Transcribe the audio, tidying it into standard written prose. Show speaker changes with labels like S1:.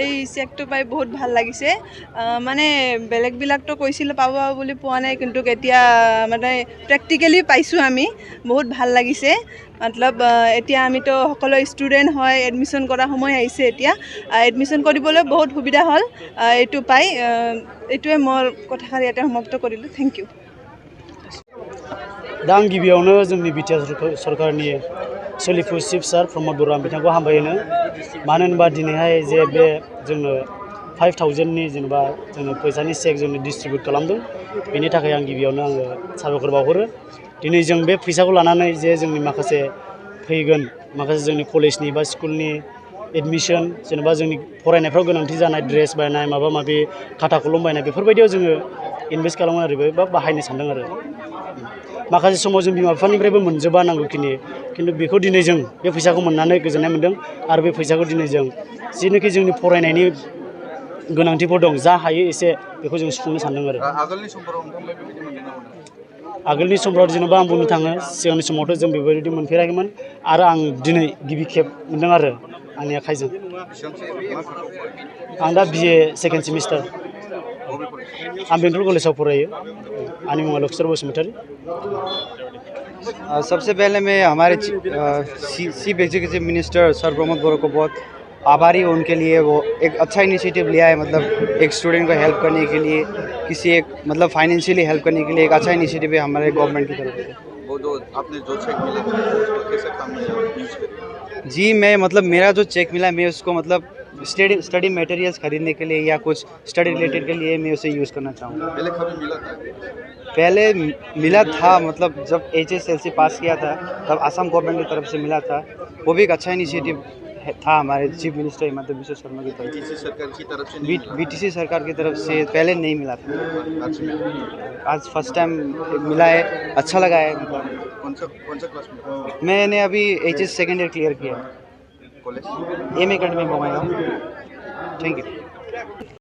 S1: এই চেকটো পাই বহুত ভাল লাগিছে। মানে বেলেগবিলাকতো কৈছিলে পাব বুলি পোৱা নাই, কিন্তু এতিয়া মানে প্ৰেক্টিকেলি পাইছোঁ আমি। বহুত ভাল লাগিছে। মতলব এতিয়া আমিতো সকলো ষ্টুডেণ্ট হয়, এডমিশ্যন কৰা সময় আহিছে এতিয়া। এডমিশ্যন কৰিবলৈ বহুত সুবিধা হ'ল এইটো পাই। এইটোৱে মোৰ কথাষাৰ ইয়াতে সমাপ্ত কৰিলোঁ। Thank you.
S2: दा आं गिबियावनो जोंनि बिटिआर सरकारनि सोलिफु चिफ सार प्रमद बरुवा बिथांखौ हामबाय होनो। मानो होनोबा दिनैहाय जे बे जोंनो 5000नि जेनेबा जोंनो फैसानि चेक जोंनो डिस्ट्रिबिउट खालामदों, बेनि थाखाय आं गिबियावनो आङो साबायखर बावहरो। दिनै जों बे फैसाखौ लानानै जे जोंनि माखासे फैगोन माखासे जोंनि कलेजनि बा स्कुलनि एडमिशन, जेनेबा जोंनि फरायनायफ्राव गोनांथि जानाय ड्रेस बायनाय माबा माबि खाथा कलम बायनाय बेफोरबायदियाव जोङो इनभेस्ट खालामो आरो बा बाहायनो सानदों आरो। माखासे समाव जों बिमा बिफानिफ्रायबो मोनजोबा नांगौखिनि, खिन्थु बेखौ दिनै जों बे फैसाखौ मोननानै गोजोननाय मोन्दों। आरो बे फैसाखौ दिनै जों जिनोखि जोंनि फरायनायनि गोनांथिफोर दं, जा हायो एसे बेखौ जों सुफुंनो सानदों आरो। आगोलनि समफ्राव जेनेबा आं बुंनो थाङो, सिगांनि समावथ' जों बेबायदि मोनफेराखैमोन, आरो आं दिनै गिबि खेब मोन्दों आरो आंनि आखाइजों। आं दा BA सेकेन्ड सेमिस्टार। आं बेंटल कलेजाव फरायो। आंनि मुङा लक्ष्मण बसुमतारी।
S3: सबसे पहले मैं हमारे chief executive minister sir Pramod Baruah को बहुत आभारी हूँ उनके लिए। वो एक अच्छा इनिशिएटिव लिया है, मतलब एक स्टूडेंट को हेल्प करने के लिए, किसी एक मतलब फाइनेंशियली हेल्प करने के लिए एक अच्छा इनिशिएटिव है हमारे गवर्नमेंट की तरफ से।
S4: वो जो आपने जो चेक मिला उसको कैसे काम में यूज करें?
S3: जी मैं मतलब मेरा जो चेक मिला मैं उसको मतलब स्टडी मटेरियल्स खरीदने के लिए या कुछ स्टडी रिलेटेड के लिए मैं उसे यूज़ करना चाहूँगा।
S4: पहले कभी मिला था?
S3: पहले मिला था, मतलब जब HSLC पास किया था तब असम गवर्नमेंट की तरफ से मिला था। वो भी एक अच्छा इनिशिएटिव था हमारे चीफ मिनिस्टर हिमंता बिश्व शर्मा की तरफ
S4: BTC सरकार की तरफ से
S3: BTC सरकार की तरफ से पहले नहीं मिला था।
S4: आज मिला।
S3: आज फर्स्ट टाइम मिला है, अच्छा लगा है।
S4: कौन सा क्लास में?
S3: मैंने अभी HS सेकेंड ईयर क्लियर किया है,
S4: कॉलेज?
S3: AM अकेडमी बंगाई। Thank you.